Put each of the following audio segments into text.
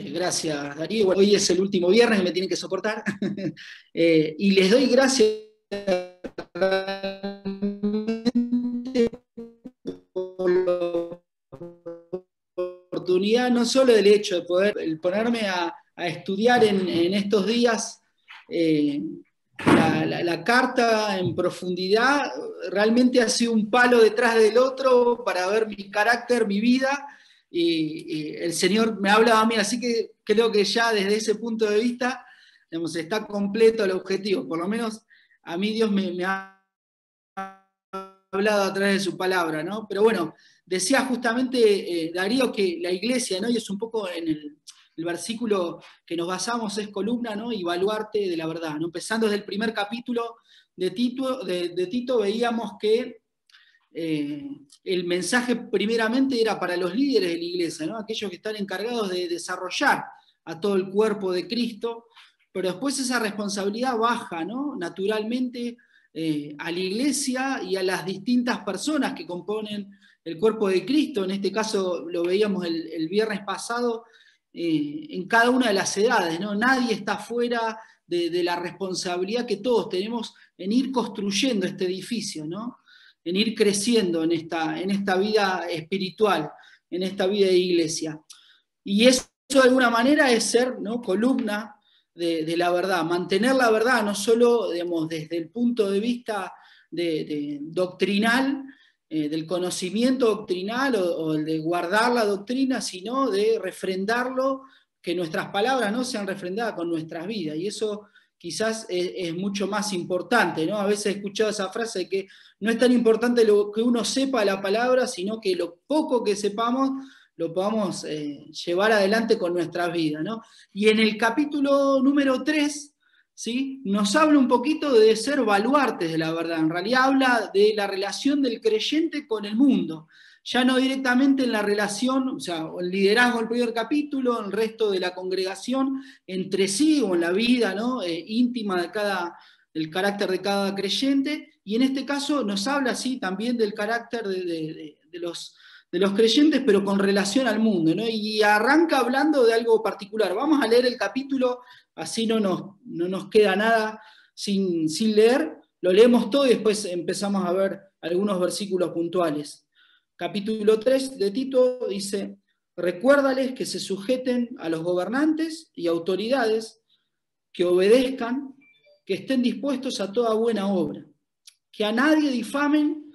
Gracias, Darío. Bueno, hoy es el último viernes que me tienen que soportar. Y les doy gracias por la oportunidad, no solo del hecho de poder ponerme a estudiar en estos días la carta en profundidad. Realmente ha sido un palo detrás del otro para ver mi carácter, mi vida. Y el Señor me hablaba a mí, así que creo que ya desde ese punto de vista, digamos, está completo el objetivo. Por lo menos a mí Dios me ha hablado a través de su palabra, ¿no? Pero bueno, decía justamente Darío que la iglesia, ¿no? Y es un poco en el versículo que nos basamos, es columna, ¿no? Y baluarte de la verdad, ¿no? Empezando desde el primer capítulo de Tito veíamos que el mensaje primeramente era para los líderes de la iglesia, ¿no? Aquellos que están encargados de desarrollar a todo el cuerpo de Cristo, pero después esa responsabilidad baja, ¿no? Naturalmente a la iglesia y a las distintas personas que componen el cuerpo de Cristo. En este caso lo veíamos el viernes pasado, en cada una de las edades, ¿no? Nadie está fuera de la responsabilidad que todos tenemos en ir construyendo este edificio, ¿no? En ir creciendo en esta vida espiritual, en esta vida de iglesia. Y eso de alguna manera es ser, ¿no? Columna de la verdad, mantener la verdad, no solo, digamos, desde el punto de vista de doctrinal, del conocimiento doctrinal o el de guardar la doctrina, sino de refrendarlo, que nuestras palabras no sean refrendadas con nuestras vidas. Y eso quizás es mucho más importante, ¿no? A veces he escuchado esa frase de que no es tan importante lo que uno sepa de la palabra, sino que lo poco que sepamos lo podamos llevar adelante con nuestras vidas, ¿no? Y en el capítulo número 3, ¿sí? Nos habla un poquito de ser baluartes de la verdad. En realidad habla de la relación del creyente con el mundo. Ya no directamente en la relación, o sea, el liderazgo del primer capítulo, el resto de la congregación entre sí o en la vida, ¿no? Íntima del carácter de cada creyente. Y en este caso nos habla así también del carácter de los creyentes, pero con relación al mundo, ¿no? Y arranca hablando de algo particular. Vamos a leer el capítulo, así no nos queda nada sin leer. Lo leemos todo y después empezamos a ver algunos versículos puntuales. Capítulo 3 de Tito dice: recuérdales que se sujeten a los gobernantes y autoridades, que obedezcan, que estén dispuestos a toda buena obra, que a nadie difamen,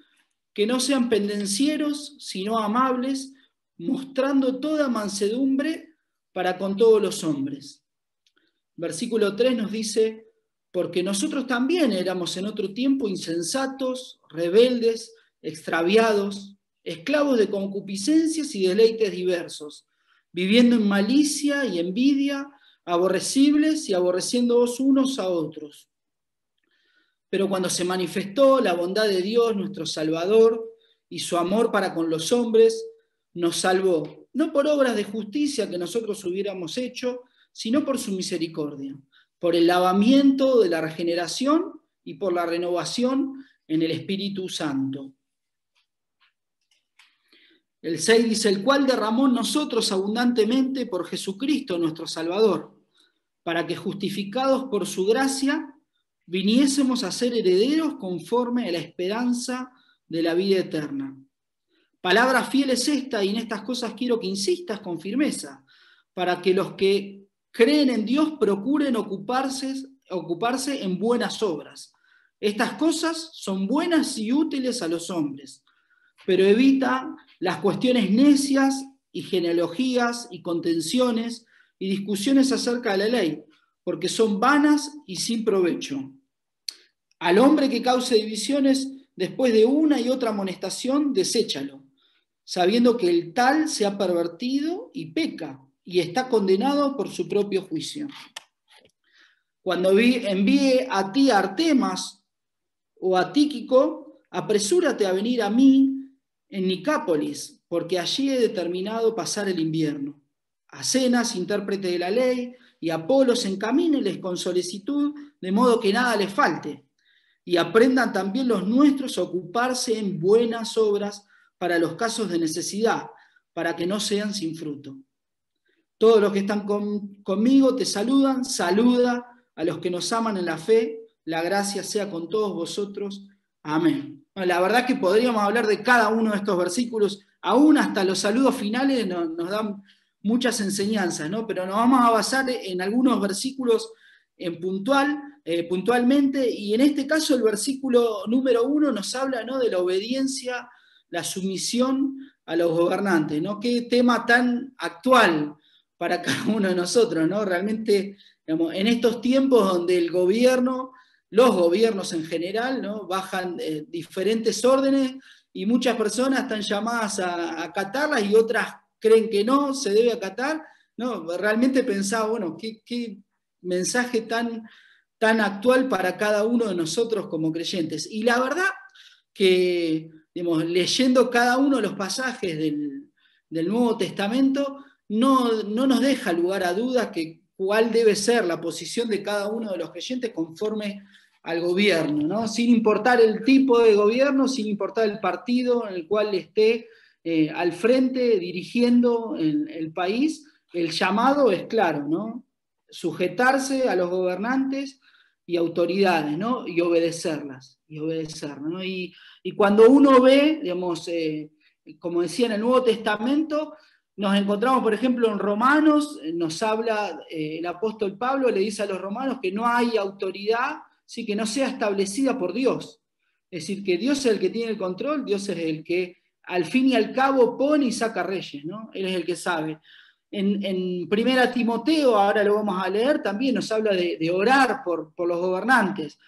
que no sean pendencieros, sino amables, mostrando toda mansedumbre para con todos los hombres. Versículo 3 nos dice: porque nosotros también éramos en otro tiempo insensatos, rebeldes, extraviados, esclavos de concupiscencias y deleites diversos, viviendo en malicia y envidia, aborrecibles y aborreciéndoos unos a otros. Pero cuando se manifestó la bondad de Dios, nuestro Salvador, y su amor para con los hombres, nos salvó, no por obras de justicia que nosotros hubiéramos hecho, sino por su misericordia, por el lavamiento de la regeneración y por la renovación en el Espíritu Santo. El 6 dice: el cual derramó en nosotros abundantemente por Jesucristo nuestro Salvador, para que justificados por su gracia viniésemos a ser herederos conforme a la esperanza de la vida eterna. Palabra fiel es esta, y en estas cosas quiero que insistas con firmeza, para que los que creen en Dios procuren ocuparse en buenas obras. Estas cosas son buenas y útiles a los hombres, pero evita las cuestiones necias y genealogías y contenciones y discusiones acerca de la ley, porque son vanas y sin provecho. Al hombre que cause divisiones después de una y otra amonestación, deséchalo, sabiendo que el tal se ha pervertido y peca, y está condenado por su propio juicio. Cuando envíe a ti a Artemas o a Tíquico, apresúrate a venir a mí en Nicápolis, porque allí he determinado pasar el invierno. A Zenas, intérprete de la ley, y a Apolos encamíneles con solicitud, de modo que nada les falte. Y aprendan también los nuestros a ocuparse en buenas obras para los casos de necesidad, para que no sean sin fruto. Todos los que están conmigo te saludan, saluda a los que nos aman en la fe, la gracia sea con todos vosotros. Amén. Bueno, la verdad que podríamos hablar de cada uno de estos versículos, aún hasta los saludos finales nos dan muchas enseñanzas, ¿no? Pero nos vamos a basar en algunos versículos puntualmente, y en este caso el versículo número 1 nos habla, ¿no?, de la obediencia, la sumisión a los gobernantes, ¿no? Qué tema tan actual para cada uno de nosotros, ¿no? Realmente, digamos, en estos tiempos donde el gobierno, los gobiernos en general, ¿no?, bajan diferentes órdenes y muchas personas están llamadas a acatarlas y otras creen que no se debe acatar, ¿no? Realmente pensaba, bueno, qué mensaje tan actual para cada uno de nosotros como creyentes. Y la verdad que, digamos, leyendo cada uno de los pasajes del Nuevo Testamento, no nos deja lugar a dudas que cuál debe ser la posición de cada uno de los creyentes conforme al gobierno, ¿no? Sin importar el tipo de gobierno, sin importar el partido en el cual esté al frente dirigiendo el país, el llamado es claro, ¿no? Sujetarse a los gobernantes y autoridades, ¿no? Y obedecerlas, ¿no? Y cuando uno ve, digamos, como decía en el Nuevo Testamento, nos encontramos, por ejemplo, en Romanos, nos habla el apóstol Pablo, le dice a los romanos que no hay autoridad, ¿sí?, que no sea establecida por Dios. Es decir, que Dios es el que tiene el control, Dios es el que al fin y al cabo pone y saca reyes, ¿no? Él es el que sabe. En 1 Timoteo, ahora lo vamos a leer, también nos habla de orar por los gobernantes.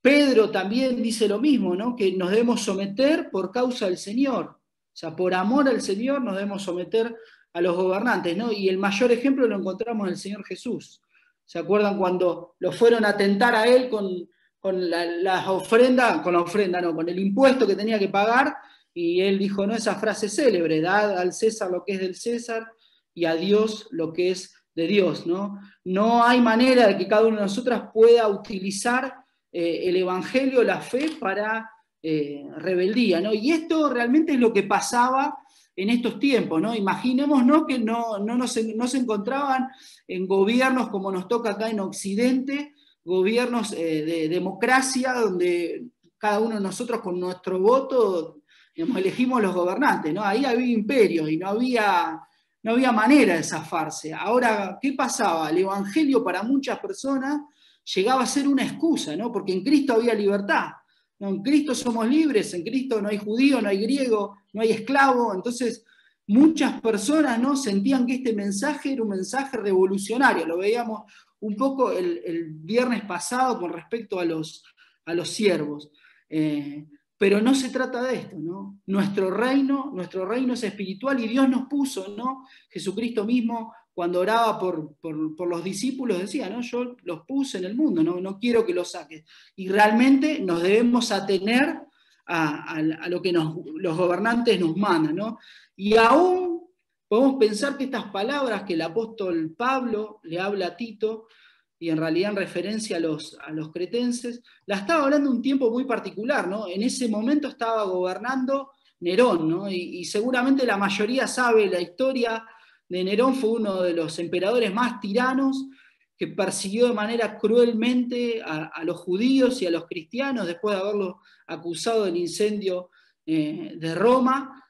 Pedro también dice lo mismo, ¿no?, que nos debemos someter por causa del Señor. O sea, por amor al Señor nos debemos someter a los gobernantes, ¿no? Y el mayor ejemplo lo encontramos en el Señor Jesús. ¿Se acuerdan cuando lo fueron a tentar a él con la ofrenda, no, con el impuesto que tenía que pagar? Y él dijo, no, esa frase célebre, dad al César lo que es del César y a Dios lo que es de Dios, ¿no? No hay manera de que cada uno de nosotros pueda utilizar el Evangelio, la fe, para rebeldía, ¿no? Y esto realmente es lo que pasaba en estos tiempos, ¿no? Imaginémonos que no se encontraban en gobiernos como nos toca acá en Occidente, gobiernos de democracia, donde cada uno de nosotros con nuestro voto, digamos, elegimos los gobernantes, ¿no? Ahí había imperios y no había manera de zafarse. Ahora, ¿qué pasaba? El Evangelio para muchas personas llegaba a ser una excusa, ¿no? Porque en Cristo había libertad. ¿No? En Cristo somos libres, en Cristo no hay judío, no hay griego, no hay esclavo. Entonces, muchas personas, ¿no?, sentían que este mensaje era un mensaje revolucionario. Lo veíamos un poco el viernes pasado con respecto a los siervos. Pero no se trata de esto, ¿no? Nuestro reino es espiritual y Dios nos puso, ¿no? Jesucristo mismo, cuando oraba por los discípulos, decía, ¿no?, yo los puse en el mundo, no quiero que los saques. Y realmente nos debemos atener a lo que los gobernantes nos mandan, ¿no? Y aún podemos pensar que estas palabras que el apóstol Pablo le habla a Tito, y en realidad en referencia a los cretenses, la estaba hablando un tiempo muy particular, ¿no? En ese momento estaba gobernando Nerón, ¿no? Y seguramente la mayoría sabe la historia de Nerón. Fue uno de los emperadores más tiranos, que persiguió de manera cruelmente a los judíos y a los cristianos después de haberlos acusado del incendio de Roma.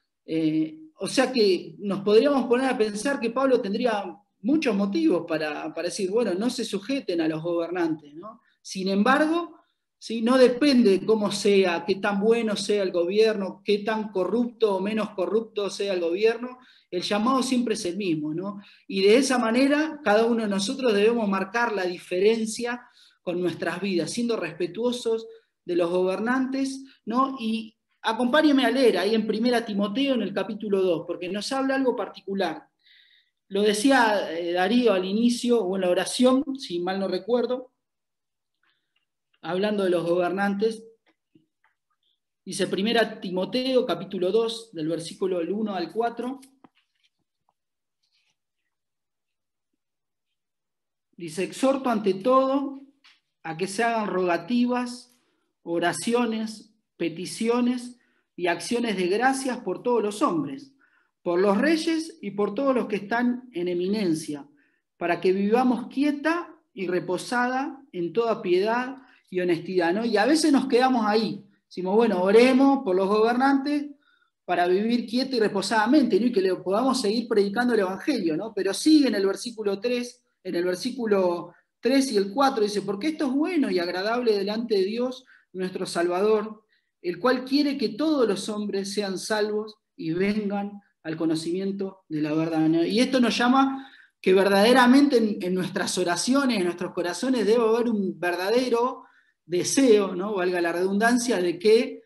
O sea que nos podríamos poner a pensar que Pablo tendría muchos motivos para decir, bueno, no se sujeten a los gobernantes, ¿no? Sin embargo, ¿sí?, no depende de cómo sea, qué tan bueno sea el gobierno, qué tan corrupto o menos corrupto sea el gobierno, el llamado siempre es el mismo, ¿no? Y de esa manera, cada uno de nosotros debemos marcar la diferencia con nuestras vidas, siendo respetuosos de los gobernantes, ¿no? Y acompáñenme a leer ahí en 1 Timoteo, en el capítulo 2, porque nos habla algo particular. Lo decía Darío al inicio, o en la oración, si mal no recuerdo, hablando de los gobernantes. Dice 1 Timoteo, capítulo 2, del versículo del 1 al 4. Dice, exhorto ante todo a que se hagan rogativas, oraciones, peticiones y acciones de gracias por todos los hombres, por los reyes y por todos los que están en eminencia, para que vivamos quieta y reposada en toda piedad y honestidad, ¿no? Y a veces nos quedamos ahí, decimos, bueno, oremos por los gobernantes para vivir quieta y reposadamente, ¿no? Y que le podamos seguir predicando el Evangelio, ¿no? Pero sigue en el versículo 3, en el versículo 3 y el 4, dice, porque esto es bueno y agradable delante de Dios, nuestro Salvador, el cual quiere que todos los hombres sean salvos y vengan al conocimiento de la verdad, ¿no? Y esto nos llama que verdaderamente en nuestras oraciones, en nuestros corazones, debe haber un verdadero deseo, ¿no? Valga la redundancia, de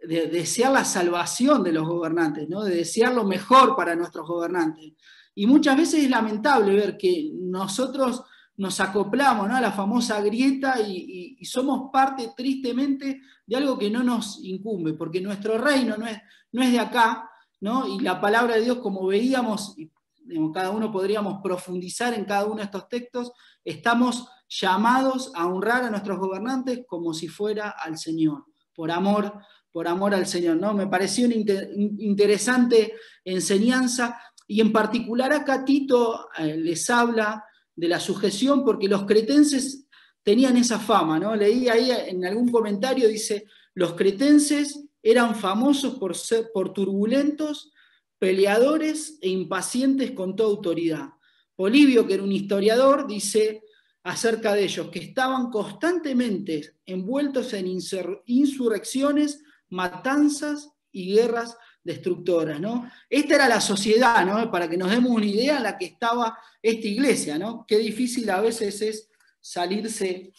desear la salvación de los gobernantes, ¿no? De desear lo mejor para nuestros gobernantes. Y muchas veces es lamentable ver que nosotros nos acoplamos, ¿no?, a la famosa grieta y somos parte tristemente de algo que no nos incumbe, porque nuestro reino no es de acá, ¿no? Y la palabra de Dios, como veíamos, digamos, cada uno podríamos profundizar en cada uno de estos textos, estamos llamados a honrar a nuestros gobernantes como si fuera al Señor, por amor al Señor, ¿no? Me pareció una interesante enseñanza, y en particular acá Tito les habla de la sujeción, porque los cretenses tenían esa fama, ¿no? Leí ahí en algún comentario, dice, los cretenses eran famosos por turbulentos, peleadores e impacientes con toda autoridad. Polibio, que era un historiador, dice acerca de ellos que estaban constantemente envueltos en insurrecciones, matanzas y guerras destructoras, ¿no? Esta era la sociedad, ¿no?, para que nos demos una idea en la que estaba esta iglesia, ¿no? Qué difícil a veces es salirse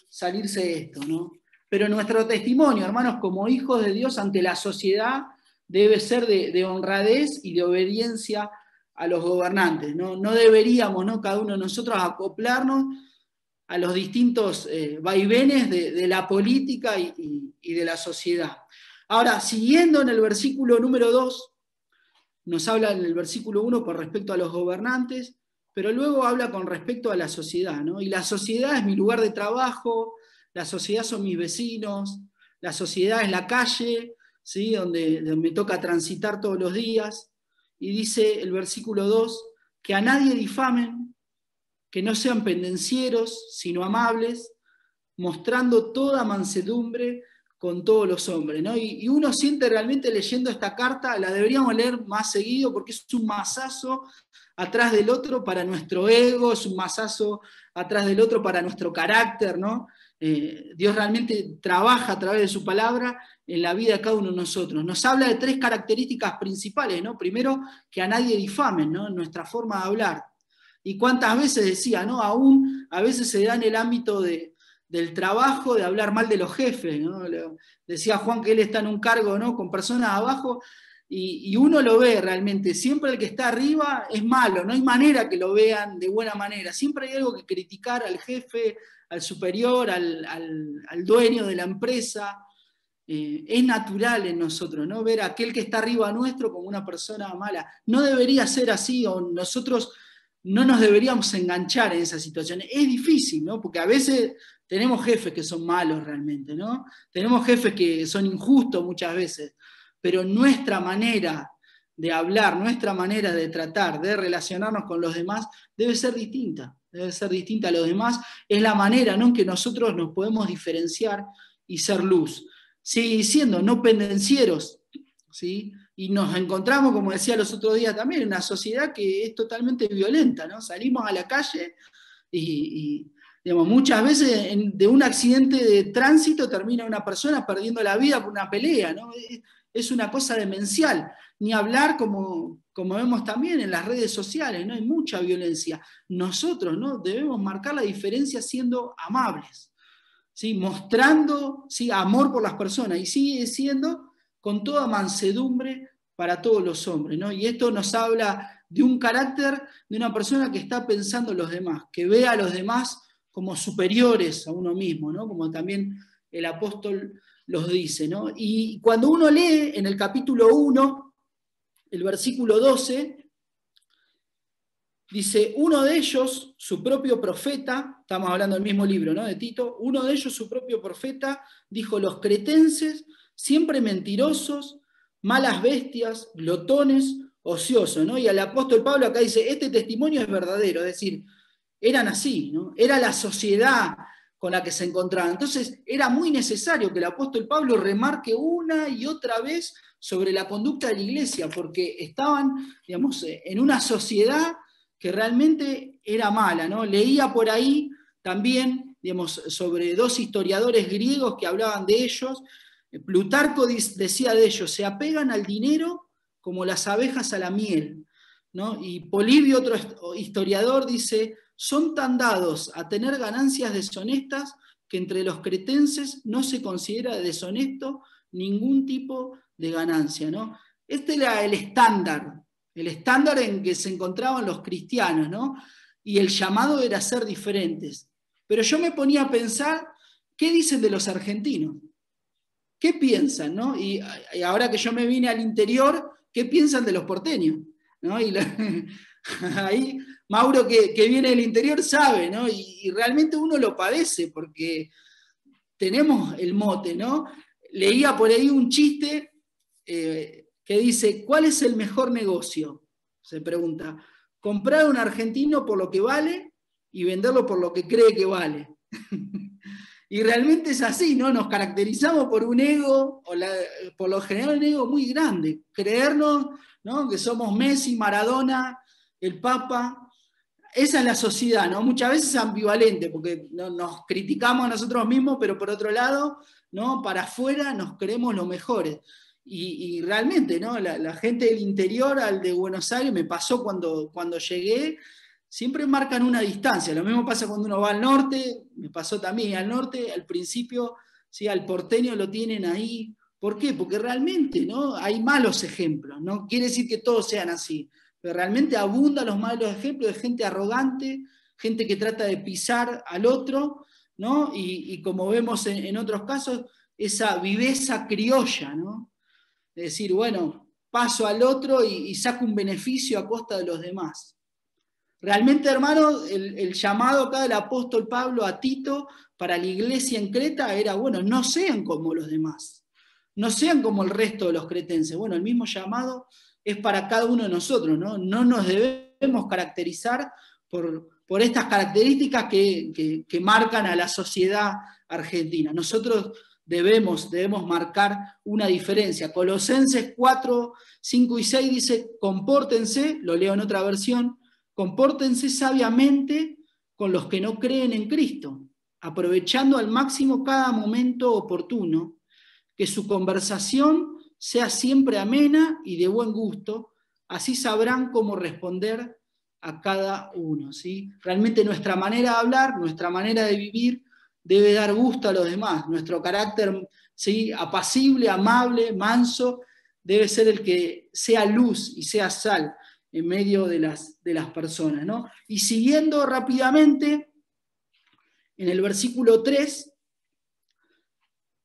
de esto, ¿no? Pero nuestro testimonio, hermanos, como hijos de Dios ante la sociedad, debe ser de honradez y de obediencia a los gobernantes, ¿no? No deberíamos, ¿no?, cada uno de nosotros acoplarnos a los distintos vaivenes de la política y de la sociedad. Ahora, siguiendo en el versículo número 2, nos habla en el versículo 1 con respecto a los gobernantes, pero luego habla con respecto a la sociedad, ¿no? Y la sociedad es mi lugar de trabajo, la sociedad son mis vecinos, la sociedad es la calle, ¿sí?, donde me toca transitar todos los días. Y dice el versículo 2, que a nadie difamen, que no sean pendencieros, sino amables, mostrando toda mansedumbre con todos los hombres, ¿no? Y uno siente realmente leyendo esta carta, la deberíamos leer más seguido, porque es un mazazo atrás del otro para nuestro ego, es un mazazo atrás del otro para nuestro carácter, ¿no? Dios realmente trabaja a través de su palabra en la vida de cada uno de nosotros. Nos habla de 3 características principales, ¿no? Primero, que a nadie difamen, ¿no?, en nuestra forma de hablar. Y cuántas veces decía, ¿no?, aún a veces se da en el ámbito del trabajo de hablar mal de los jefes, ¿no? Decía Juan que él está en un cargo, ¿no?, con personas abajo, y uno lo ve realmente, siempre el que está arriba es malo, no hay manera que lo vean de buena manera, siempre hay algo que criticar al jefe, al superior, al dueño de la empresa. Es natural en nosotros, ¿no?, ver a aquel que está arriba nuestro como una persona mala. No debería ser así, o nosotros no nos deberíamos enganchar en esa situación. Es difícil, ¿no?, porque a veces tenemos jefes que son malos realmente, ¿no? Tenemos jefes que son injustos muchas veces, pero nuestra manera de hablar, nuestra manera de tratar, de relacionarnos con los demás, debe ser distinta a los demás. Es la manera, ¿no?, en que nosotros nos podemos diferenciar y ser luz. Sigue diciendo, no pendencieros, ¿sí? Y nos encontramos, como decía los otros días también, en una sociedad que es totalmente violenta, ¿no? Salimos a la calle y digamos, muchas veces de un accidente de tránsito termina una persona perdiendo la vida por una pelea, ¿no? Es una cosa demencial. Ni hablar, como vemos también en las redes sociales, ¿no? Hay mucha violencia. Nosotros, ¿no?, debemos marcar la diferencia siendo amables, ¿sí?, mostrando, ¿sí?, amor por las personas, y sigue siendo con toda mansedumbre para todos los hombres, ¿no? Y esto nos habla de un carácter de una persona que está pensando en los demás, que ve a los demás como superiores a uno mismo, ¿no?, como también el apóstol los dice, ¿no? Y cuando uno lee en el capítulo 1, el versículo 12, dice, uno de ellos, su propio profeta, estamos hablando del mismo libro, ¿no?, de Tito, uno de ellos, su propio profeta, dijo, los cretenses, siempre mentirosos, malas bestias, glotones, ocioso, ¿no? Y el apóstol Pablo acá dice, este testimonio es verdadero, es decir, eran así, ¿no? Era la sociedad con la que se encontraban. Entonces era muy necesario que el apóstol Pablo remarque una y otra vez sobre la conducta de la iglesia, porque estaban, digamos, en una sociedad que realmente era mala, ¿no? Leía por ahí también, digamos, sobre dos historiadores griegos que hablaban de ellos. Plutarco decía de ellos, se apegan al dinero como las abejas a la miel, ¿no? Y Polibio, otro historiador, dice, son tan dados a tener ganancias deshonestas que entre los cretenses no se considera deshonesto ningún tipo de ganancia, ¿no? Este era el estándar en que se encontraban los cristianos, ¿no? Y el llamado era ser diferentes. Pero yo me ponía a pensar, ¿qué dicen de los argentinos? ¿Qué piensan, no? Y ahora que yo me vine al interior, ¿qué piensan de los porteños? ¿No? Y ahí Mauro, que viene del interior, sabe, ¿no? Y realmente uno lo padece porque tenemos el mote, ¿no? Leía por ahí un chiste que dice, ¿cuál es el mejor negocio? Se pregunta, comprar a un argentino por lo que vale y venderlo por lo que cree que vale. Y realmente es así, ¿no? Nos caracterizamos por un ego, por lo general un ego muy grande, creernos, ¿no? Que somos Messi, Maradona, el Papa. Esa es la sociedad, ¿no? Muchas veces ambivalente, porque nos criticamos a nosotros mismos, pero por otro lado, ¿no? Para afuera nos creemos los mejores. Y realmente, ¿no? La gente del interior al de Buenos Aires, me pasó cuando llegué, siempre marcan una distancia. Lo mismo pasa cuando uno va al norte, me pasó también al norte, al principio, ¿sí? Al porteño lo tienen ahí. ¿Por qué? Porque realmente, ¿no? Hay malos ejemplos, no quiere decir que todos sean así, pero realmente abundan los malos ejemplos de gente arrogante, gente que trata de pisar al otro, ¿no? Y como vemos en otros casos, esa viveza criolla, ¿no? Es decir, bueno, paso al otro y saco un beneficio a costa de los demás. Realmente, hermano, el llamado acá del apóstol Pablo a Tito para la iglesia en Creta era, bueno, no sean como los demás, no sean como el resto de los cretenses. Bueno, el mismo llamado es para cada uno de nosotros, ¿no? No nos debemos caracterizar por estas características que marcan a la sociedad argentina. Nosotros debemos marcar una diferencia. Colosenses 4, 5 y 6 dice, compórtense, lo leo en otra versión, compórtense sabiamente con los que no creen en Cristo, aprovechando al máximo cada momento oportuno, que su conversación sea siempre amena y de buen gusto, así sabrán cómo responder a cada uno, ¿sí? Realmente nuestra manera de hablar, nuestra manera de vivir, debe dar gusto a los demás. Nuestro carácter, ¿sí? Apacible, amable, manso, debe ser el que sea luz y sea sal en medio de las personas, ¿no? Y siguiendo rápidamente, en el versículo 3,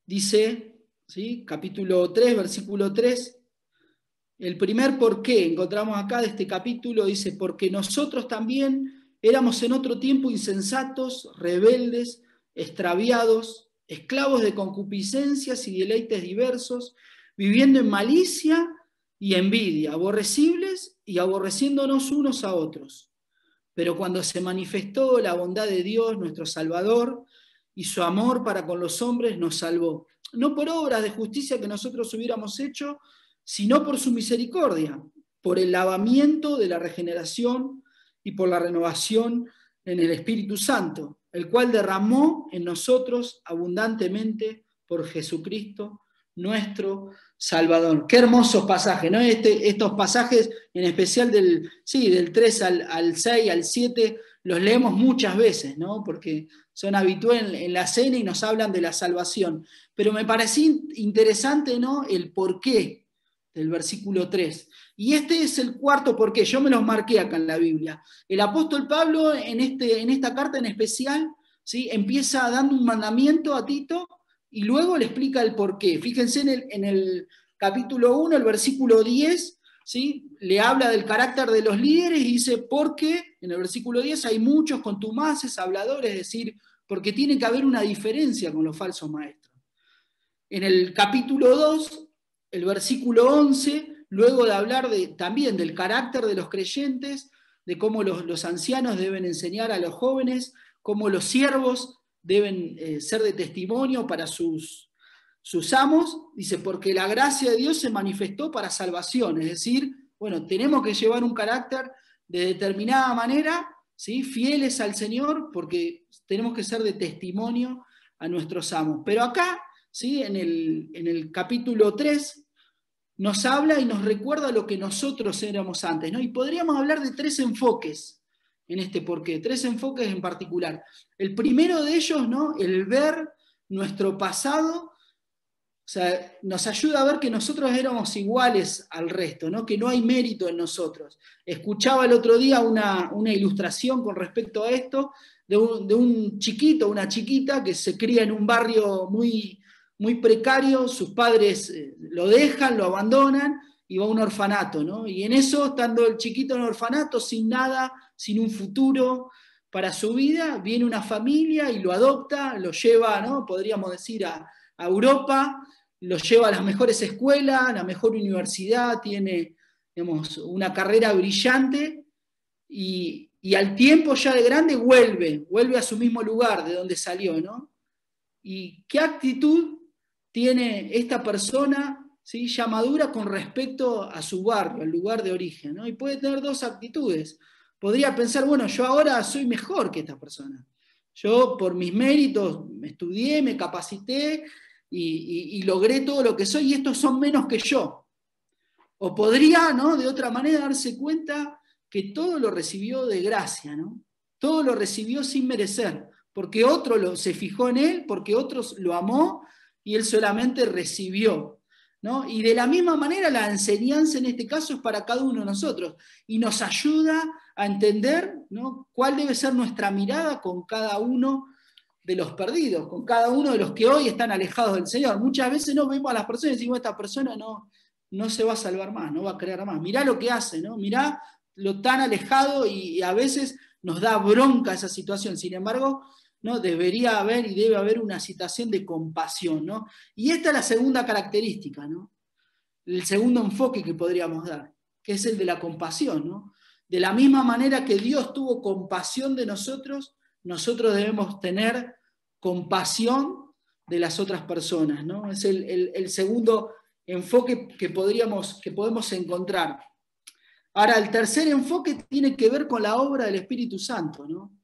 dice, ¿sí? Capítulo 3, versículo 3, el primer por qué encontramos acá de este capítulo, dice, porque nosotros también éramos en otro tiempo insensatos, rebeldes, extraviados, esclavos de concupiscencias y deleites diversos, viviendo en malicia y envidia, aborrecibles y aborreciéndonos unos a otros. Pero cuando se manifestó la bondad de Dios, nuestro Salvador, y su amor para con los hombres, nos salvó. No por obras de justicia que nosotros hubiéramos hecho, sino por su misericordia, por el lavamiento de la regeneración y por la renovación en el Espíritu Santo, el cual derramó en nosotros abundantemente por Jesucristo, nuestro Salvador. Qué hermosos pasajes, ¿no? Estos pasajes, en especial del 3 al 6, al 7, los leemos muchas veces, ¿no? Porque son habituales en la cena y nos hablan de la salvación. Pero me pareció interesante, ¿no? El porqué del versículo 3. Y este es el cuarto porqué, yo me los marqué acá en la Biblia. El apóstol Pablo, en esta carta en especial, ¿sí? Empieza dando un mandamiento a Tito y luego le explica el porqué. Fíjense en el capítulo 1, el versículo 10, ¿sí? Le habla del carácter de los líderes y dice, porque en el versículo 10 hay muchos contumaces, habladores, es decir, porque tiene que haber una diferencia con los falsos maestros. En el capítulo 2, el versículo 11, luego de hablar también del carácter de los creyentes, de cómo los ancianos deben enseñar a los jóvenes, cómo los siervos deben ser de testimonio para sus amos, dice, porque la gracia de Dios se manifestó para salvación, es decir, bueno, tenemos que llevar un carácter de determinada manera, ¿sí? Fieles al Señor, porque tenemos que ser de testimonio a nuestros amos. Pero acá, ¿sí? En el capítulo 3, nos habla y nos recuerda lo que nosotros éramos antes, ¿no? Y podríamos hablar de 3 enfoques en este porqué, 3 enfoques en particular. El primero de ellos, ¿no? El ver nuestro pasado, o sea, nos ayuda a ver que nosotros éramos iguales al resto, ¿no? Que no hay mérito en nosotros. Escuchaba el otro día una ilustración con respecto a esto, de un chiquito, una chiquita que se cría en un barrio muy, muy precario, sus padres lo dejan, lo abandonan y va a un orfanato, ¿no? Y en eso, estando el chiquito en un orfanato, sin nada, sin un futuro para su vida, viene una familia y lo adopta, lo lleva, ¿no? Podríamos decir, a Europa, lo lleva a las mejores escuelas, a la mejor universidad, tiene, digamos, una carrera brillante y al tiempo ya de grande vuelve a su mismo lugar de donde salió, ¿no? ¿Y qué actitud tiene esta persona, ¿sí? Ya madura con respecto a su barrio, al lugar de origen, ¿no? Y puede tener 2 actitudes. Podría pensar, bueno, yo ahora soy mejor que esta persona. Yo por mis méritos me estudié, me capacité y logré todo lo que soy y estos son menos que yo. O podría, ¿no? De otra manera darse cuenta que todo lo recibió de gracia, ¿no? Todo lo recibió sin merecer, porque otro se fijó en él, porque otro lo amó y él solamente recibió, ¿no? Y de la misma manera la enseñanza en este caso es para cada uno de nosotros y nos ayuda a entender, ¿no? Cuál debe ser nuestra mirada con cada uno de los perdidos, con cada uno de los que hoy están alejados del Señor. Muchas veces no vemos a las personas y decimos, esta persona no se va a salvar más, no va a creer más. Mirá lo que hace, ¿no? Mirá lo tan alejado y a veces nos da bronca esa situación. Sin embargo, ¿no? Debería haber y debe haber una situación de compasión, ¿no? Y esta es la segunda característica, ¿no? El segundo enfoque que podríamos dar, que es el de la compasión, ¿no? De la misma manera que Dios tuvo compasión de nosotros, nosotros debemos tener compasión de las otras personas, ¿no? Es el segundo enfoque que podemos encontrar. Ahora, el tercer enfoque tiene que ver con la obra del Espíritu Santo, ¿no?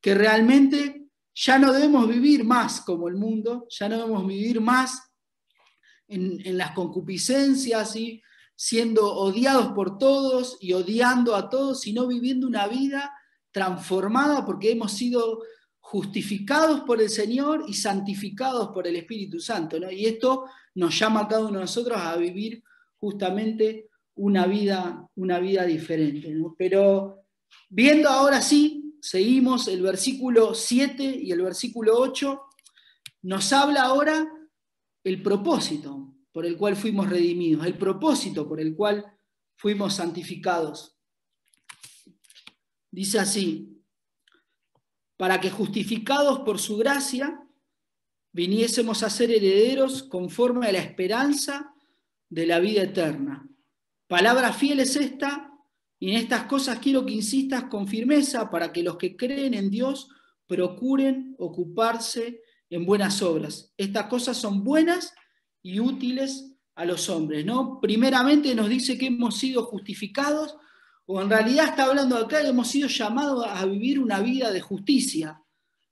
Que realmente ya no debemos vivir más como el mundo, ya no debemos vivir más en las concupiscencias y siendo odiados por todos y odiando a todos, sino viviendo una vida transformada porque hemos sido justificados por el Señor y santificados por el Espíritu Santo, ¿no? Y esto nos llama a cada uno de nosotros a vivir justamente una vida diferente, ¿no? Pero viendo ahora sí, seguimos el versículo 7 y el versículo 8, nos habla ahora el propósito por el cual fuimos redimidos, el propósito por el cual fuimos santificados. Dice así, para que justificados por su gracia viniésemos a ser herederos conforme a la esperanza de la vida eterna. Palabra fiel es esta, y en estas cosas quiero que insistas con firmeza para que los que creen en Dios procuren ocuparse en buenas obras. Estas cosas son buenas y útiles a los hombres, ¿no? Primeramente nos dice que hemos sido justificados, o en realidad está hablando acá, hemos sido llamados a vivir una vida de justicia,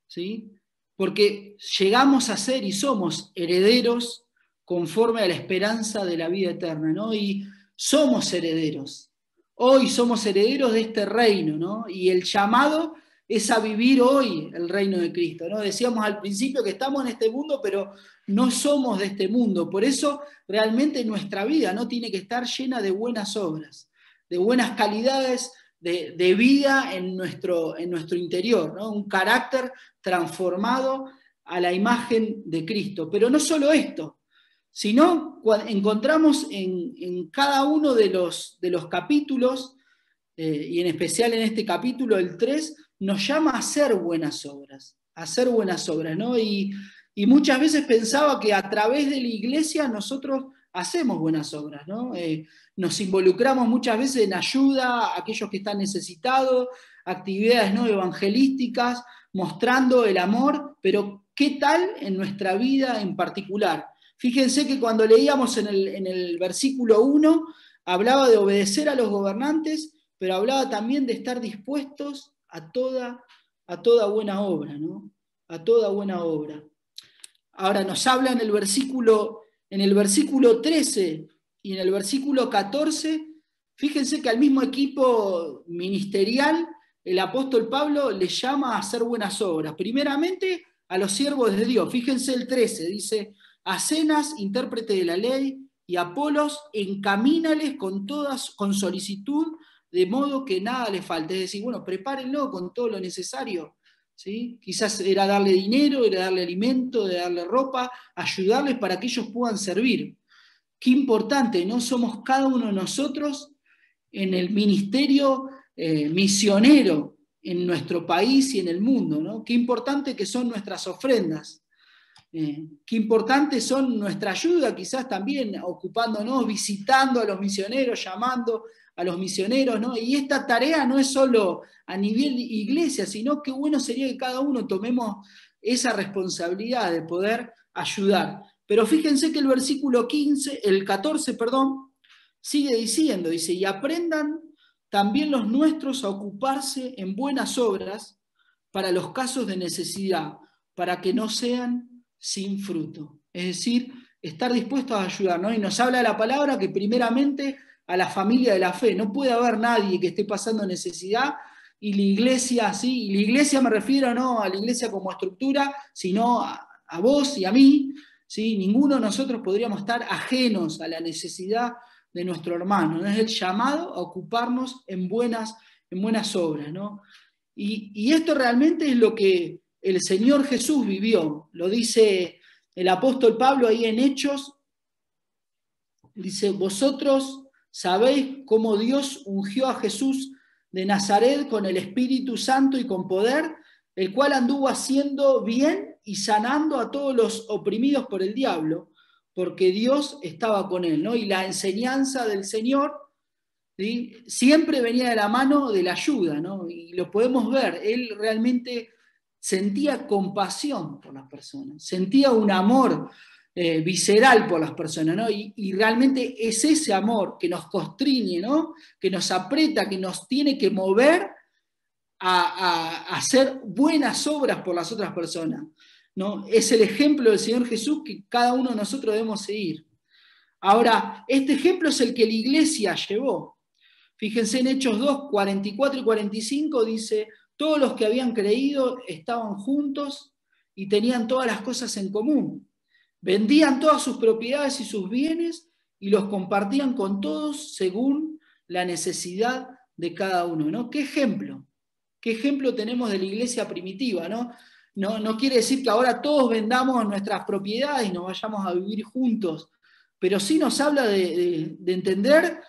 ¿sí? Porque llegamos a ser y somos herederos conforme a la esperanza de la vida eterna, ¿no? Y somos herederos. Hoy somos herederos de este reino, ¿no? Y el llamado es a vivir hoy el reino de Cristo, ¿no? Decíamos al principio que estamos en este mundo, pero no somos de este mundo. Por eso realmente nuestra vida no tiene que estar llena de buenas obras, de buenas calidades de vida en nuestro interior, ¿no? Un carácter transformado a la imagen de Cristo. Pero no solo esto, sino encontramos en cada uno de los capítulos, y en especial en este capítulo, el 3, nos llama a hacer buenas obras, ¿no? Y muchas veces pensaba que a través de la iglesia nosotros hacemos buenas obras, ¿no? Nos involucramos muchas veces en ayuda a aquellos que están necesitados, actividades, ¿no?, evangelísticas, mostrando el amor, pero ¿qué tal en nuestra vida en particular? Fíjense que cuando leíamos en el versículo 1, hablaba de obedecer a los gobernantes, pero hablaba también de estar dispuestos a toda buena obra, ¿no? A toda buena obra. Ahora nos habla en el versículo 13 y en el versículo 14, fíjense que al mismo equipo ministerial el apóstol Pablo le llama a hacer buenas obras. Primeramente a los siervos de Dios. Fíjense el 13, dice: a Zenas, intérprete de la ley, y a Apolos, encamínales con solicitud, de modo que nada le falte. Es decir, bueno, prepárenlo con todo lo necesario. ¿Sí? Quizás era darle dinero, era darle alimento, era darle ropa, ayudarles para que ellos puedan servir. Qué importante, ¿no? Somos cada uno de nosotros en el ministerio misionero en nuestro país y en el mundo, ¿no? Qué importante que son nuestras ofrendas. Qué importante son nuestra ayuda, quizás también ocupándonos, visitando a los misioneros, llamando a los misioneros, ¿no? Y esta tarea no es solo a nivel iglesia, sino que bueno sería que cada uno tomemos esa responsabilidad de poder ayudar. Pero fíjense que el versículo 14, sigue diciendo, dice: y aprendan también los nuestros a ocuparse en buenas obras para los casos de necesidad, para que no sean sin fruto. Es decir, estar dispuestos a ayudar, ¿no? Y nos habla la palabra que primeramente a la familia de la fe. No puede haber nadie que esté pasando necesidad y la iglesia, ¿sí? Y la iglesia me refiero no a la iglesia como estructura, sino a vos y a mí, ¿sí? Ninguno de nosotros podríamos estar ajenos a la necesidad de nuestro hermano, ¿no? Es el llamado a ocuparnos en buenas obras, ¿no? Y esto realmente es lo que el Señor Jesús vivió. Lo dice el apóstol Pablo ahí en Hechos. Dice: vosotros sabéis cómo Dios ungió a Jesús de Nazaret con el Espíritu Santo y con poder, el cual anduvo haciendo bien y sanando a todos los oprimidos por el diablo, porque Dios estaba con él, ¿no? Y la enseñanza del Señor, ¿sí?, siempre venía de la mano de la ayuda, ¿no? Y lo podemos ver, él realmente sentía compasión por las personas, sentía un amor visceral por las personas, ¿no? Y realmente es ese amor que nos constriñe, ¿no?, que nos aprieta, que nos tiene que mover a hacer buenas obras por las otras personas, ¿no? Es el ejemplo del Señor Jesús que cada uno de nosotros debemos seguir. Ahora, este ejemplo es el que la iglesia llevó. Fíjense en Hechos 2, 44 y 45, dice: todos los que habían creído estaban juntos y tenían todas las cosas en común. Vendían todas sus propiedades y sus bienes y los compartían con todos según la necesidad de cada uno, ¿no? ¿Qué ejemplo? ¿Qué ejemplo tenemos de la iglesia primitiva, ¿no? No quiere decir que ahora todos vendamos nuestras propiedades y nos vayamos a vivir juntos, pero sí nos habla de entender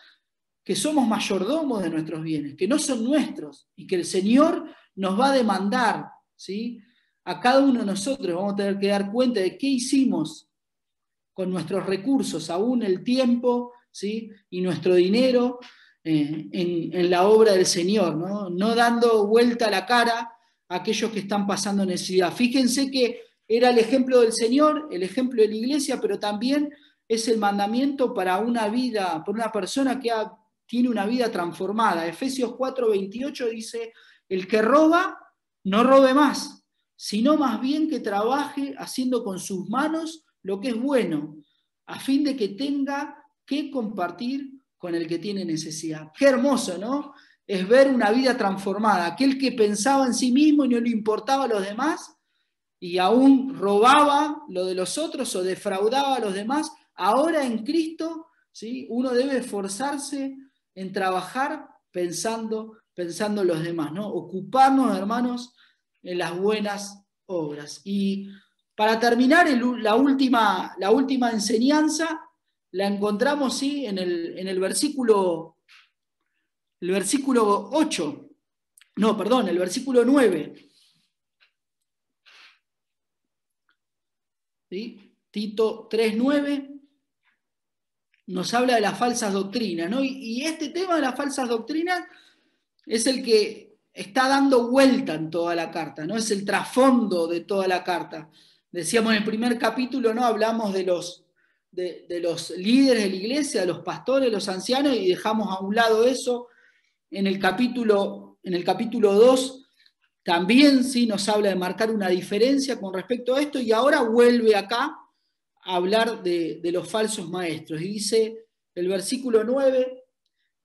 que somos mayordomos de nuestros bienes, que no son nuestros, y que el Señor nos va a demandar, ¿sí?, a cada uno de nosotros. Vamos a tener que dar cuenta de qué hicimos con nuestros recursos, aún el tiempo, ¿sí?, y nuestro dinero en la obra del Señor, ¿no? No dando vuelta la cara a aquellos que están pasando necesidad. Fíjense que era el ejemplo del Señor, el ejemplo de la iglesia, pero también es el mandamiento para una vida, para una persona que tiene una vida transformada. Efesios 4:28 dice: el que roba, no robe más, sino más bien que trabaje haciendo con sus manos lo que es bueno, a fin de que tenga que compartir con el que tiene necesidad. Qué hermoso, ¿no? Es ver una vida transformada. Aquel que pensaba en sí mismo y no le importaba a los demás, y aún robaba lo de los otros o defraudaba a los demás, ahora en Cristo, ¿sí?, uno debe esforzarse en trabajar pensando en los demás, ¿no? Ocuparnos, hermanos, en las buenas obras. Y para terminar, la última enseñanza la encontramos, ¿sí?, en el versículo 8. No, perdón, el versículo 9. ¿Sí? Tito 3:9. nos habla de las falsas doctrinas, ¿no? Y este tema de las falsas doctrinas es el que está dando vuelta en toda la carta, ¿no? Es el trasfondo de toda la carta. Decíamos en el primer capítulo, ¿no? Hablamos de los líderes de la iglesia, de los pastores, los ancianos, y dejamos a un lado eso. En el capítulo 2 también sí nos habla de marcar una diferencia con respecto a esto, y ahora vuelve acá a hablar de los falsos maestros. Y dice el versículo 9,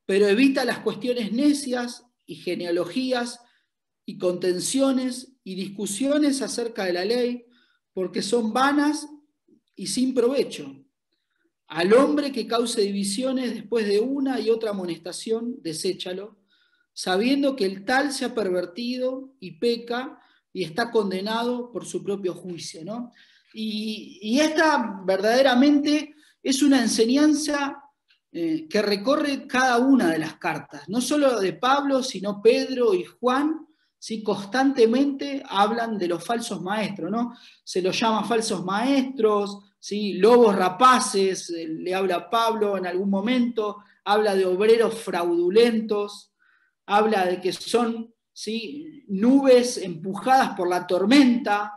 pero evita las cuestiones necias y genealogías y contenciones y discusiones acerca de la ley, porque son vanas y sin provecho. Al hombre que cause divisiones después de una y otra amonestación, deséchalo, sabiendo que el tal se ha pervertido y peca y está condenado por su propio juicio, ¿no? Y esta verdaderamente es una enseñanza que recorre cada una de las cartas, no solo de Pablo, sino Pedro y Juan, ¿sí? Constantemente hablan de los falsos maestros, ¿no? Se los llama falsos maestros, ¿sí? Lobos rapaces, le habla Pablo en algún momento, habla de obreros fraudulentos, habla de que son, ¿sí? Nubes empujadas por la tormenta,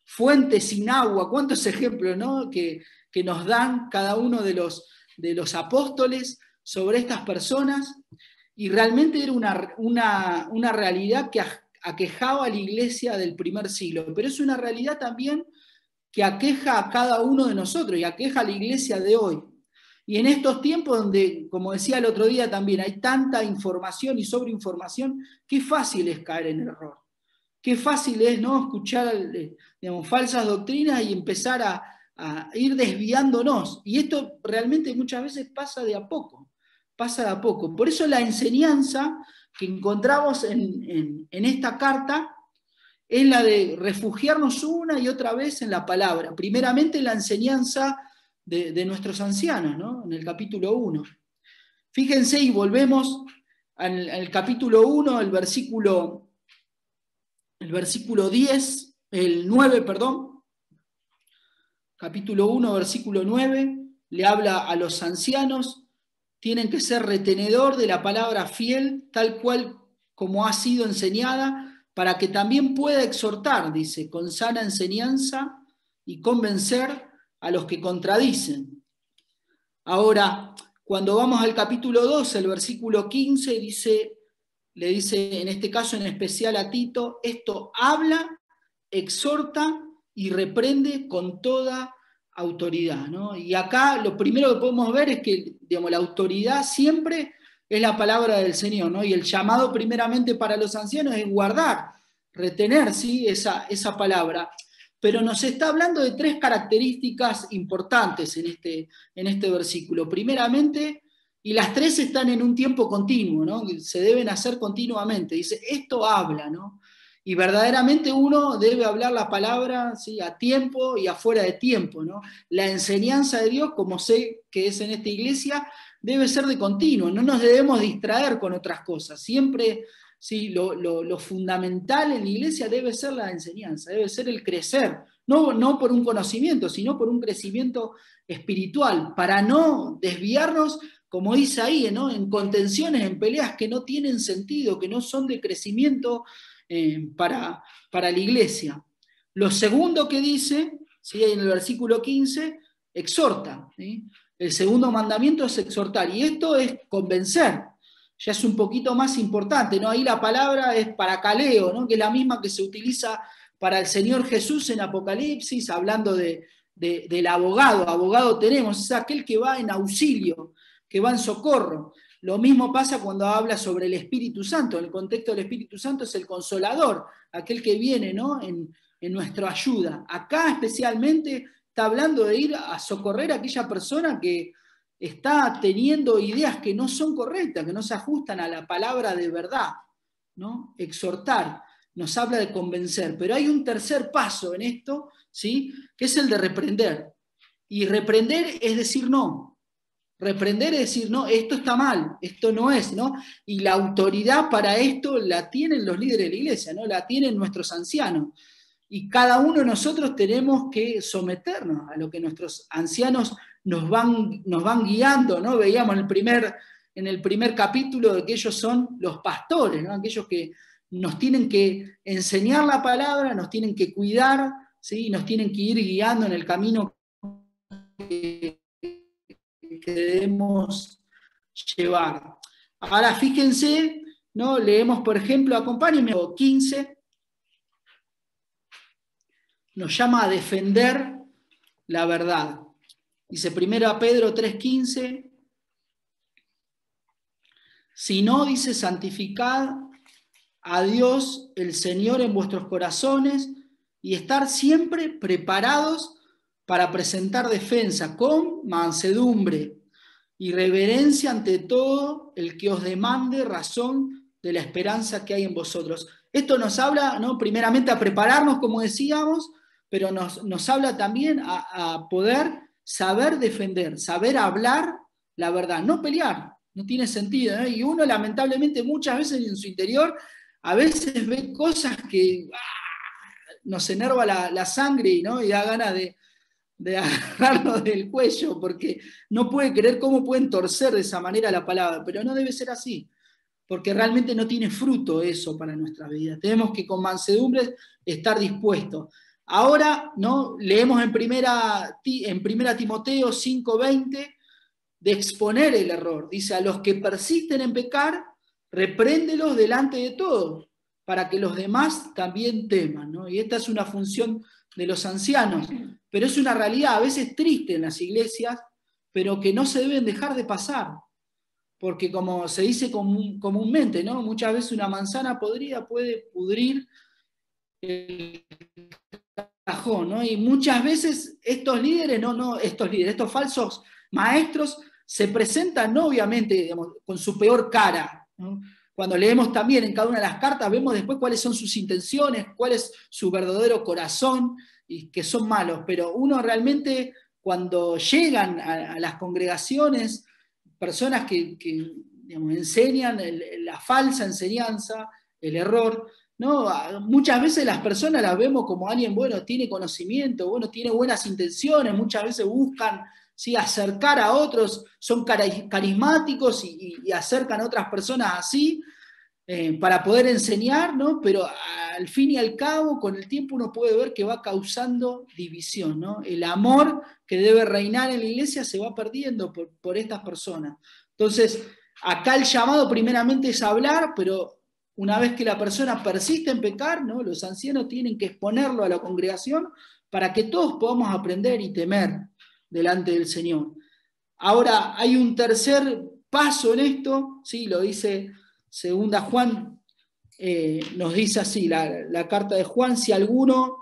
fuentes sin agua. ¿Cuántos ejemplos, ¿no? que nos dan cada uno de los apóstoles sobre estas personas? Y realmente era una realidad que aquejaba a la iglesia del primer siglo, pero es una realidad también que aqueja a cada uno de nosotros y aqueja a la iglesia de hoy. Y en estos tiempos donde, como decía el otro día también, hay tanta información y sobreinformación, qué fácil es caer en error. Qué fácil es, ¿no?, escuchar, digamos, falsas doctrinas y empezar a ir desviándonos. Y esto realmente muchas veces pasa de a poco. Pasa de a poco. Por eso la enseñanza que encontramos en esta carta es la de refugiarnos una y otra vez en la palabra. Primeramente la enseñanza de nuestros ancianos, ¿no? En el capítulo 1. Fíjense y volvemos al capítulo 1, el versículo 10, el 9, perdón. Capítulo 1, versículo 9, le habla a los ancianos, tienen que ser retenedor de la palabra fiel, tal cual como ha sido enseñada, para que también pueda exhortar, dice, con sana enseñanza y convencer a los que contradicen. Ahora, cuando vamos al capítulo 2, el versículo 15, le dice en este caso en especial a Tito, esto habla, exhorta y reprende con toda autoridad, ¿no? Y acá lo primero que podemos ver es que, digamos, la autoridad siempre es la palabra del Señor, ¿no? Y el llamado primeramente para los ancianos es guardar, retener, ¿sí?, esa palabra. Pero nos está hablando de tres características importantes en este versículo. Primeramente, y las tres están en un tiempo continuo, ¿no? Se deben hacer continuamente. Dice, esto habla, ¿no? Y verdaderamente uno debe hablar la palabra, ¿sí?, a tiempo y afuera de tiempo, ¿no? La enseñanza de Dios, como sé que es en esta iglesia, debe ser de continuo. No nos debemos distraer con otras cosas. Siempre, sí, lo fundamental en la iglesia debe ser la enseñanza, debe ser el crecer. No por un conocimiento, sino por un crecimiento espiritual, para no desviarnos, como dice ahí, ¿no?, en contenciones, en peleas que no tienen sentido, que no son de crecimiento para la iglesia. Lo segundo que dice, ¿sí?, en el versículo 15, exhorta, ¿sí? El segundo mandamiento es exhortar, y esto es convencer, ya es un poquito más importante, ¿no? Ahí la palabra es paracaleo, ¿no?, que es la misma que se utiliza para el Señor Jesús en Apocalipsis, hablando del abogado. Abogado tenemos, es aquel que va en auxilio, que va en socorro. Lo mismo pasa cuando habla sobre el Espíritu Santo. En el contexto del Espíritu Santo es el consolador, aquel que viene, ¿no?, en nuestra ayuda. Acá especialmente está hablando de ir a socorrer a aquella persona que está teniendo ideas que no son correctas, que no se ajustan a la palabra de verdad, ¿no? Exhortar, nos habla de convencer. Pero hay un tercer paso en esto, ¿sí?, que es el de reprender. Y reprender es decir no. Reprender es decir, no, esto está mal, esto no es, ¿no? Y la autoridad para esto la tienen los líderes de la iglesia, ¿no? La tienen nuestros ancianos. Y cada uno de nosotros tenemos que someternos a lo que nuestros ancianos nos van guiando, ¿no? Veíamos en el primer capítulo de que ellos son los pastores, ¿no? Aquellos que nos tienen que enseñar la palabra, nos tienen que cuidar, ¿sí? Nos tienen que ir guiando en el camino que debemos llevar. Ahora fíjense, ¿no? Leemos, por ejemplo, acompáñenme, 15, nos llama a defender la verdad. Dice 1 Pedro 3:15, si no, dice, santificad a Dios el Señor en vuestros corazones y estar siempre preparados para presentar defensa con mansedumbre y reverencia ante todo el que os demande razón de la esperanza que hay en vosotros. Esto nos habla, ¿no? Primeramente a prepararnos, como decíamos, pero nos habla también a poder saber defender, saber hablar la verdad, no pelear, no tiene sentido, ¿no? Y uno lamentablemente muchas veces en su interior a veces ve cosas que nos enerva la sangre, ¿no? Y da ganas de agarrarlo del cuello, porque no puede creer cómo pueden torcer de esa manera la palabra, pero no debe ser así, porque realmente no tiene fruto eso para nuestra vida. Tenemos que con mansedumbre estar dispuestos. Ahora, ¿no? Leemos en primera Timoteo 5:20, de exponer el error. Dice, a los que persisten en pecar, repréndelos delante de todos, para que los demás también teman, ¿no? Y esta es una función de los ancianos, pero es una realidad a veces triste en las iglesias, pero que no se deben dejar de pasar, porque como se dice comúnmente, ¿no? Muchas veces una manzana podrida puede pudrir el cajón, ¿no? Y muchas veces estos falsos maestros se presentan, ¿no? Obviamente, digamos, con su peor cara, ¿no? Cuando leemos también en cada una de las cartas, vemos después cuáles son sus intenciones, cuál es su verdadero corazón, y que son malos, pero uno realmente, cuando llegan a las congregaciones, personas que digamos, enseñan la falsa enseñanza, el error, ¿no? Muchas veces las personas las vemos como alguien, bueno, tiene conocimiento, bueno, tiene buenas intenciones, muchas veces buscan, ¿sí?, acercar a otros, son carismáticos y acercan a otras personas así, para poder enseñar, ¿no? Pero al fin y al cabo, con el tiempo uno puede ver que va causando división, ¿no? El amor que debe reinar en la iglesia se va perdiendo por estas personas. Entonces, acá el llamado primeramente es hablar, pero una vez que la persona persiste en pecar, ¿no? Los ancianos tienen que exponerlo a la congregación para que todos podamos aprender y temer delante del Señor. Ahora, hay un tercer paso en esto, ¿sí? Lo dice Segunda Juan, nos dice así, la carta de Juan: si alguno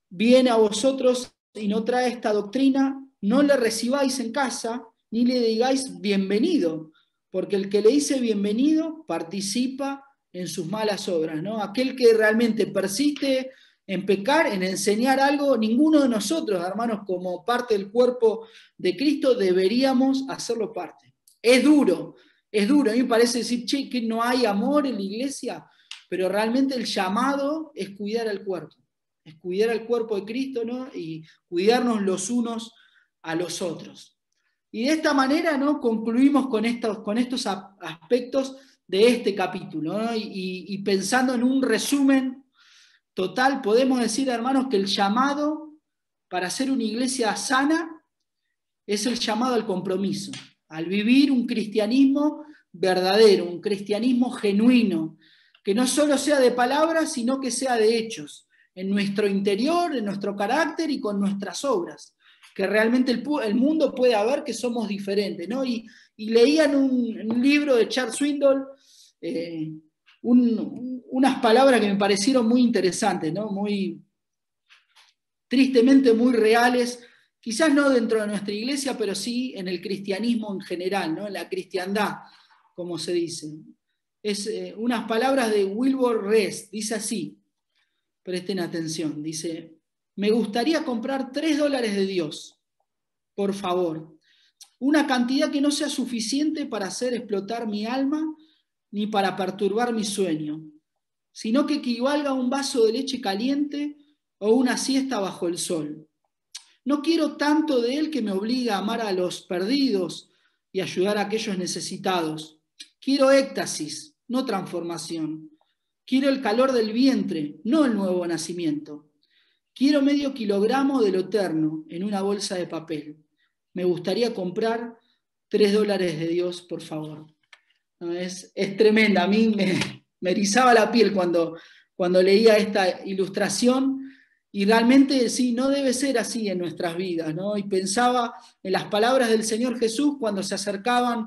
viene a vosotros y no trae esta doctrina, no le recibáis en casa, ni le digáis bienvenido, porque el que le dice bienvenido participa en sus malas obras, ¿no? Aquel que realmente persiste en pecar, en enseñar algo, ninguno de nosotros, hermanos, como parte del cuerpo de Cristo, deberíamos hacerlo parte. Es duro, a mí me parece decir, che, que no hay amor en la iglesia, pero realmente el llamado es cuidar al cuerpo de Cristo, ¿no? Y cuidarnos los unos a los otros. Y de esta manera, ¿no?, concluimos con estos aspectos de este capítulo, ¿no? Y pensando en un resumen total, podemos decir, hermanos, que el llamado para ser una iglesia sana es el llamado al compromiso, al vivir un cristianismo verdadero, un cristianismo genuino, que no solo sea de palabras, sino que sea de hechos, en nuestro interior, en nuestro carácter y con nuestras obras, que realmente el mundo pueda ver que somos diferentes, ¿no? Y leían un libro de Charles Swindoll, unas palabras que me parecieron muy interesantes, ¿no? Muy, tristemente muy reales, quizás no dentro de nuestra iglesia, pero sí en el cristianismo en general, ¿no? En la cristiandad, como se dice. Es unas palabras de Wilbur Rees, dice así, presten atención, dice: me gustaría comprar $3 de Dios, por favor, una cantidad que no sea suficiente para hacer explotar mi alma ni para perturbar mi sueño, sino que equivalga a un vaso de leche caliente o una siesta bajo el sol. No quiero tanto de Él que me obligue a amar a los perdidos y ayudar a aquellos necesitados. Quiero éxtasis, no transformación. Quiero el calor del vientre, no el nuevo nacimiento. Quiero medio kilogramo de lo eterno en una bolsa de papel. Me gustaría comprar $3 de Dios, por favor. No, es tremenda. A mí me erizaba la piel cuando leía esta ilustración. Y realmente sí, no debe ser así en nuestras vidas, ¿no? Y pensaba en las palabras del Señor Jesús cuando se acercaban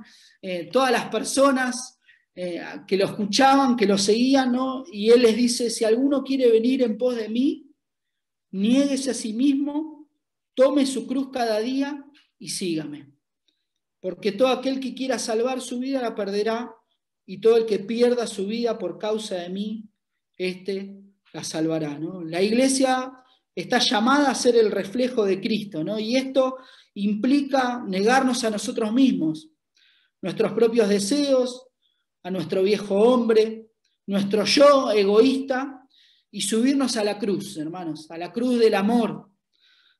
todas las personas que lo escuchaban, que lo seguían, ¿no? Y Él les dice, si alguno quiere venir en pos de mí, niéguese a sí mismo, tome su cruz cada día y sígame. Porque todo aquel que quiera salvar su vida la perderá, y todo el que pierda su vida por causa de mí, la salvará, ¿no? La iglesia está llamada a ser el reflejo de Cristo, ¿no? Y esto implica negarnos a nosotros mismos, nuestros propios deseos, a nuestro viejo hombre, nuestro yo egoísta, y subirnos a la cruz, hermanos, a la cruz del amor,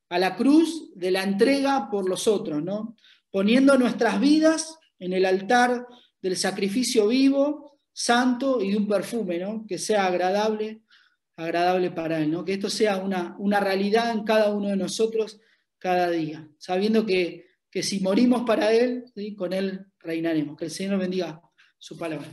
a la cruz de la entrega por los otros, ¿no? Poniendo nuestras vidas en el altar del sacrificio vivo, santo y de un perfume, ¿no? Que sea agradable para Él, ¿no? Que esto sea una realidad en cada uno de nosotros cada día, sabiendo que si morimos para Él, ¿sí? Con Él reinaremos. Que el Señor bendiga su palabra.